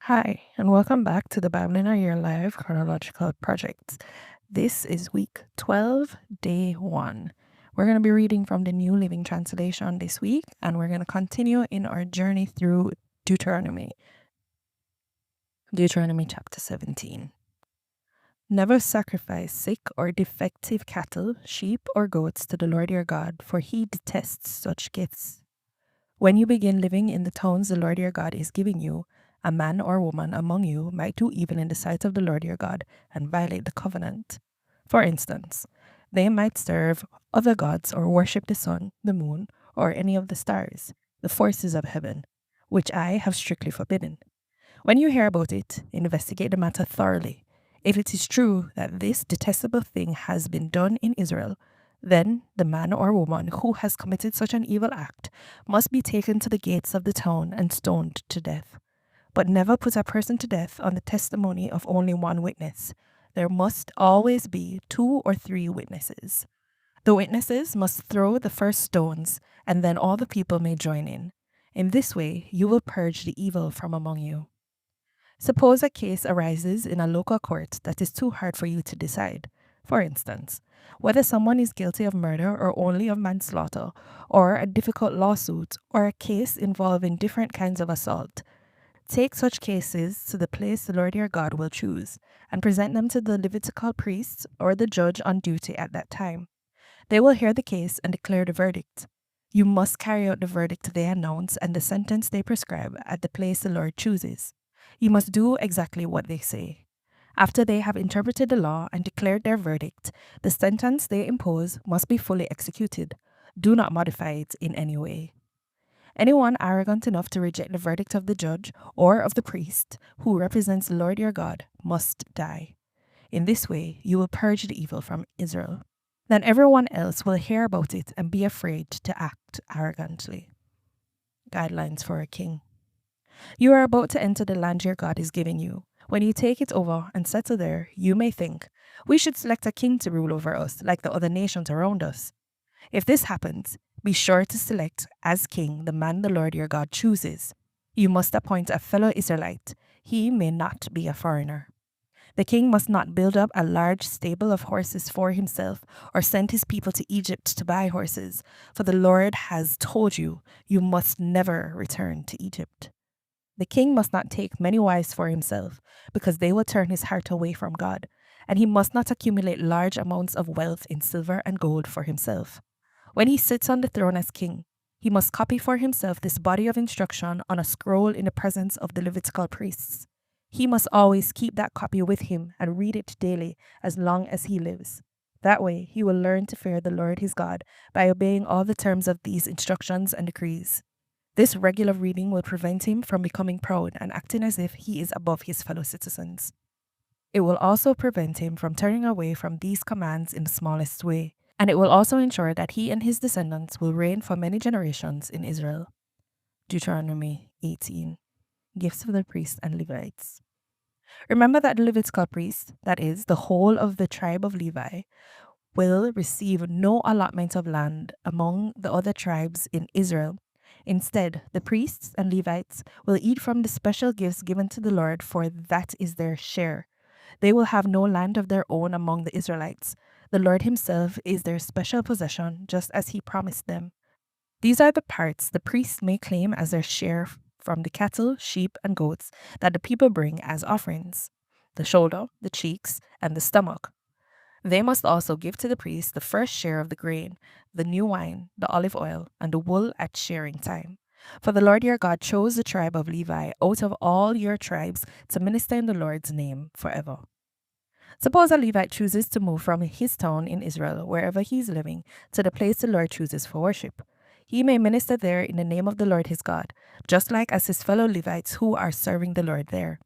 Hi, and welcome back to the Bible in a Year Live Chronological Project. This is week 12, day 1. We're going to be reading from the New Living Translation this week, and we're going to continue in our journey through Deuteronomy. Deuteronomy chapter 17. Never sacrifice sick or defective cattle, sheep, or goats to the Lord your God, for he detests such gifts. When you begin living in the towns the Lord your God is giving you, a man or woman among you might do evil in the sight of the Lord your God and violate the covenant. For instance, they might serve other gods or worship the sun, the moon, or any of the stars, the forces of heaven, which I have strictly forbidden. When you hear about it, investigate the matter thoroughly. If it is true that this detestable thing has been done in Israel, then the man or woman who has committed such an evil act must be taken to the gates of the town and stoned to death. But never put a person to death on the testimony of only one witness. There must always be 2 or 3 witnesses. The witnesses must throw the first stones, and then all the people may join in. In this way, you will purge the evil from among you. Suppose a case arises in a local court that is too hard for you to decide. For instance, whether someone is guilty of murder or only of manslaughter, or a difficult lawsuit, or a case involving different kinds of assault. Take such cases to the place the Lord your God will choose, and present them to the Levitical priest or the judge on duty at that time. They will hear the case and declare the verdict. You must carry out the verdict they announce and the sentence they prescribe at the place the Lord chooses. You must do exactly what they say. After they have interpreted the law and declared their verdict, the sentence they impose must be fully executed. Do not modify it in any way. Anyone arrogant enough to reject the verdict of the judge or of the priest who represents the Lord your God must die. In this way, you will purge the evil from Israel. Then everyone else will hear about it and be afraid to act arrogantly. Guidelines for a king. You are about to enter the land your God is giving you. When you take it over and settle there, you may think, we should select a king to rule over us, like the other nations around us. If this happens, be sure to select as king the man the Lord your God chooses. You must appoint a fellow Israelite. He may not be a foreigner. The king must not build up a large stable of horses for himself or send his people to Egypt to buy horses, for the Lord has told you, you must never return to Egypt. The king must not take many wives for himself, because they will turn his heart away from God, and he must not accumulate large amounts of wealth in silver and gold for himself. When he sits on the throne as king, he must copy for himself this body of instruction on a scroll in the presence of the Levitical priests. He must always keep that copy with him and read it daily as long as he lives. That way, he will learn to fear the Lord his God by obeying all the terms of these instructions and decrees. This regular reading will prevent him from becoming proud and acting as if he is above his fellow citizens. It will also prevent him from turning away from these commands in the smallest way, and it will also ensure that he and his descendants will reign for many generations in Israel. Deuteronomy 18. Gifts of the priests and Levites. Remember that the Levitical priests, that is, the whole of the tribe of Levi, will receive no allotment of land among the other tribes in Israel. Instead, the priests and Levites will eat from the special gifts given to the Lord, for that is their share. They will have no land of their own among the Israelites. The Lord himself is their special possession, just as he promised them. These are the parts the priests may claim as their share from the cattle, sheep, and goats that the people bring as offerings: the shoulder, the cheeks, and the stomach. They must also give to the priest the first share of the grain, the new wine, the olive oil, and the wool at shearing time. For the Lord your God chose the tribe of Levi out of all your tribes to minister in the Lord's name forever. Suppose a Levite chooses to move from his town in Israel, wherever he is living, to the place the Lord chooses for worship. He may minister there in the name of the Lord his God, just like as his fellow Levites who are serving the Lord there.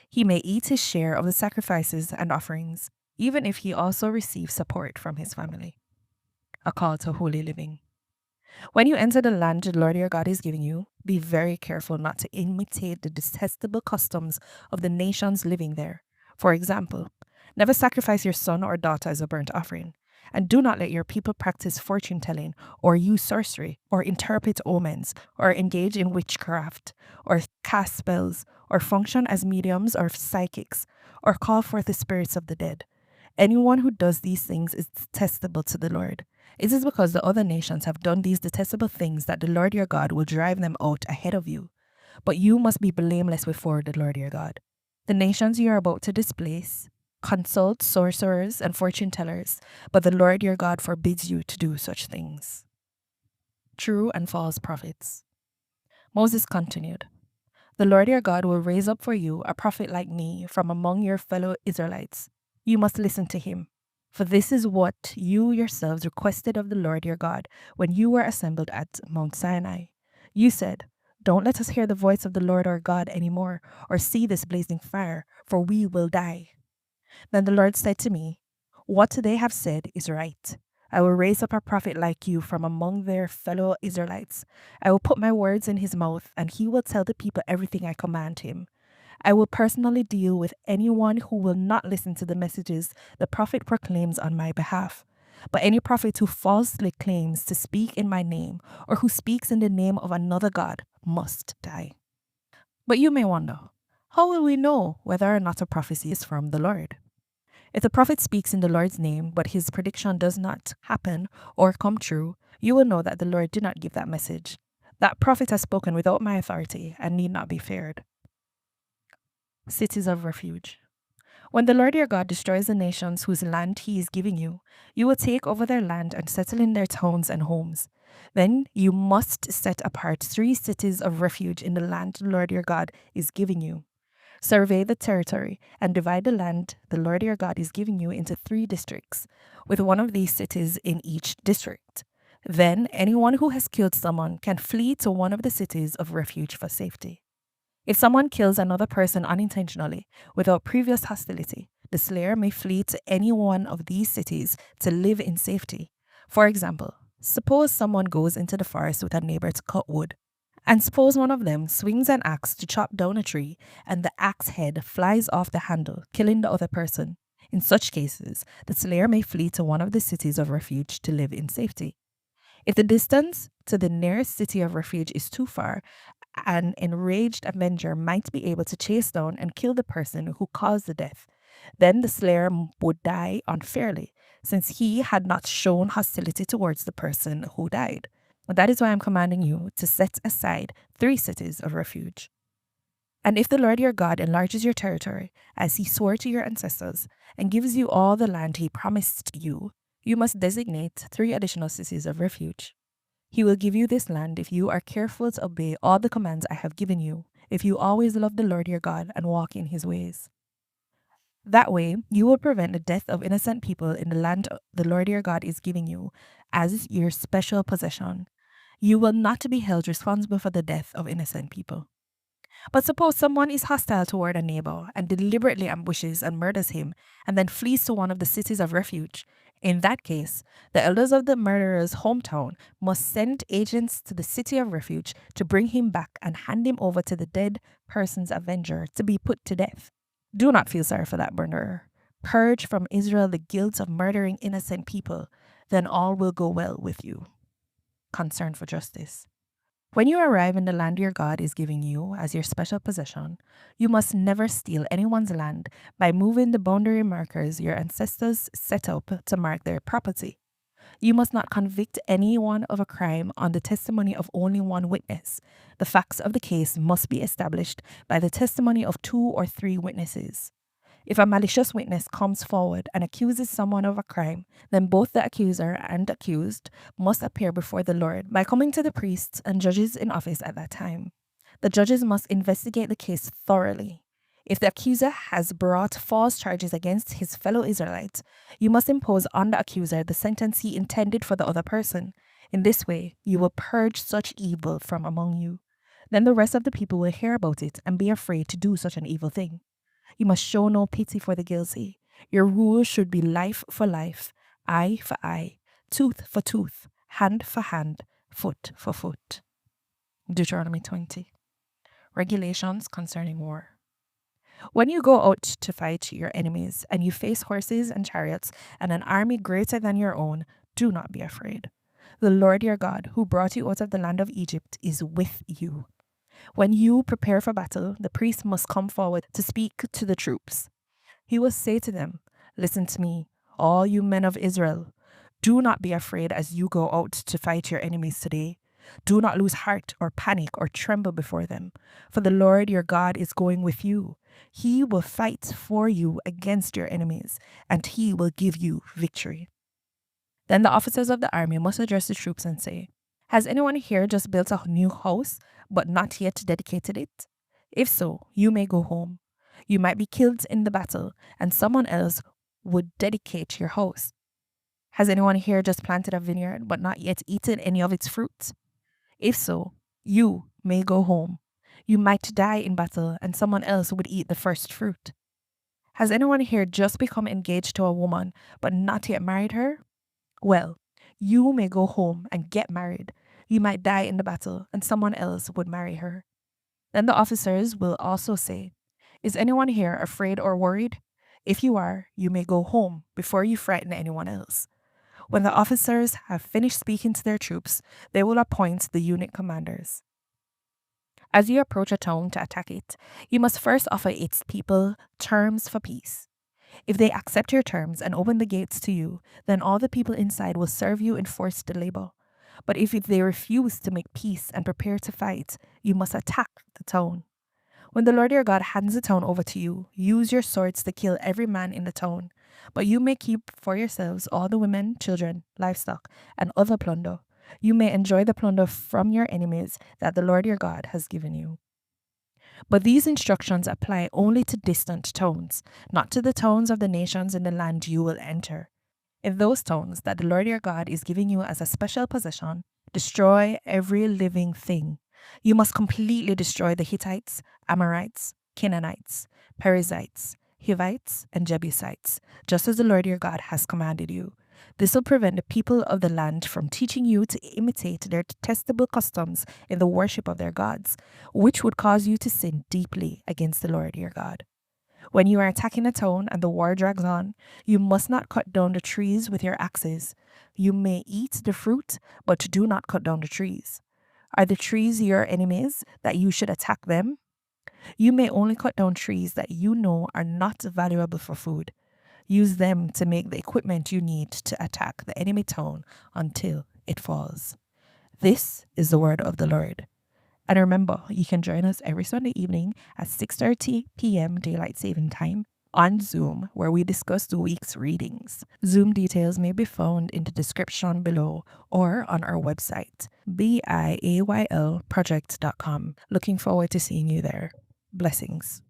He may eat his share of the sacrifices and offerings, even if he also receives support from his family. A call to holy living. When you enter the land the Lord your God is giving you, be very careful not to imitate the detestable customs of the nations living there. For example, never sacrifice your son or daughter as a burnt offering, And do not let your people practice fortune telling, or use sorcery, or interpret omens, or engage in witchcraft, or cast spells, or function as mediums or psychics, or call forth the spirits of the dead. Anyone who does these things is detestable to the Lord. It is because the other nations have done these detestable things that the Lord your God will drive them out ahead of you. But you must be blameless before the Lord your God. The nations you are about to displace consult sorcerers and fortune tellers, but the Lord your God forbids you to do such things. True and false prophets. Moses continued, the Lord your God will raise up for you a prophet like me from among your fellow Israelites. You must listen to him. For this is what you yourselves requested of the Lord your God when you were assembled at Mount Sinai. You said, don't let us hear the voice of the Lord our God any more, or see this blazing fire, for we will die. Then the Lord said to me, what they have said is right. I will raise up a prophet like you from among their fellow Israelites. I will put my words in his mouth, and he will tell the people everything I command him. I will personally deal with anyone who will not listen to the messages the prophet proclaims on my behalf. But any prophet who falsely claims to speak in my name, or who speaks in the name of another God, must die. But you may wonder, how will we know whether or not a prophecy is from the Lord? If the prophet speaks in the Lord's name, but his prediction does not happen or come true, you will know that the Lord did not give that message. That prophet has spoken without my authority and need not be feared. Cities of refuge. When the Lord your God destroys the nations whose land he is giving you, you will take over their land and settle in their towns and homes. Then you must set apart 3 cities of refuge in the land the Lord your God is giving you. Survey the territory and divide the land the Lord your God is giving you into 3 districts, with one of these cities in each district. Then anyone who has killed someone can flee to one of the cities of refuge for safety. If someone kills another person unintentionally, without previous hostility, the slayer may flee to any one of these cities to live in safety. For example, suppose someone goes into the forest with a neighbor to cut wood. And suppose one of them swings an axe to chop down a tree, and the axe head flies off the handle, killing the other person. In such cases, the slayer may flee to one of the cities of refuge to live in safety. If the distance to the nearest city of refuge is too far, an enraged avenger might be able to chase down and kill the person who caused the death. Then the slayer would die unfairly, since he had not shown hostility towards the person who died. That is why I'm commanding you to set aside 3 cities of refuge. And if the Lord your God enlarges your territory, as he swore to your ancestors, and gives you all the land he promised you, you must designate 3 additional cities of refuge. He will give you this land if you are careful to obey all the commands I have given you, if you always love the Lord your God and walk in his ways. That way, you will prevent the death of innocent people in the land the Lord your God is giving you as your special possession. You will not be held responsible for the death of innocent people. But suppose someone is hostile toward a neighbor and deliberately ambushes and murders him, and then flees to one of the cities of refuge. In that case, the elders of the murderer's hometown must send agents to the city of refuge to bring him back and hand him over to the dead person's avenger to be put to death. Do not feel sorry for that murderer. Purge from Israel the guilt of murdering innocent people, then all will go well with you. Concern for justice. When you arrive in the land your God is giving you as your special possession, you must never steal anyone's land by moving the boundary markers your ancestors set up to mark their property. You must not convict anyone of a crime on the testimony of only one witness. The facts of the case must be established by the testimony of 2 or 3 witnesses. If a malicious witness comes forward and accuses someone of a crime, then both the accuser and accused must appear before the Lord by coming to the priests and judges in office at that time. The judges must investigate the case thoroughly. If the accuser has brought false charges against his fellow Israelites, you must impose on the accuser the sentence he intended for the other person. In this way, you will purge such evil from among you. Then the rest of the people will hear about it and be afraid to do such an evil thing. You must show no pity for the guilty. Your rule should be life for life, eye for eye, tooth for tooth, hand for hand, foot for foot. Deuteronomy 20. Regulations concerning war. When you go out to fight your enemies and you face horses and chariots and an army greater than your own, do not be afraid. The Lord your God, who brought you out of the land of Egypt, is with you. When you prepare for battle, the priest must come forward to speak to the troops. He will say to them, "Listen to me, all you men of Israel. Do not be afraid as you go out to fight your enemies today. Do not lose heart or panic or tremble before them, for the Lord your God is going with you. He will fight for you against your enemies, and he will give you victory." Then the officers of the army must address the troops and say, "Has anyone here just built a new house, but not yet dedicated it? If so, you may go home. You might be killed in the battle, and someone else would dedicate your house. Has anyone here just planted a vineyard, but not yet eaten any of its fruit? If so, you may go home. You might die in battle, and someone else would eat the first fruit. Has anyone here just become engaged to a woman, but not yet married her? Well, you may go home and get married. You might die in the battle, and someone else would marry her." Then the officers will also say, "Is anyone here afraid or worried? If you are, you may go home before you frighten anyone else." When the officers have finished speaking to their troops, they will appoint the unit commanders. As you approach a town to attack it, you must first offer its people terms for peace. If they accept your terms and open the gates to you, then all the people inside will serve you in forced labor. But if they refuse to make peace and prepare to fight, you must attack the town. When the Lord your God hands the town over to you, use your swords to kill every man in the town. But you may keep for yourselves all the women, children, livestock, and other plunder. You may enjoy the plunder from your enemies that the Lord your God has given you. But these instructions apply only to distant towns, not to the towns of the nations in the land you will enter. In those towns that the Lord your God is giving you as a special possession, destroy every living thing. You must completely destroy the Hittites, Amorites, Canaanites, Perizzites, Hivites, and Jebusites, just as the Lord your God has commanded you. This will prevent the people of the land from teaching you to imitate their detestable customs in the worship of their gods, which would cause you to sin deeply against the Lord your God. When you are attacking a town and the war drags on, you must not cut down the trees with your axes. You may eat the fruit, but do not cut down the trees. Are the trees your enemies that you should attack them? You may only cut down trees that you know are not valuable for food. Use them to make the equipment you need to attack the enemy town until it falls. This is the word of the Lord. And remember, you can join us every Sunday evening at 6:30 p.m. Daylight Saving Time on Zoom, where we discuss the week's readings. Zoom details may be found in the description below or on our website, Biayl.Project.com. Looking forward to seeing you there. Blessings.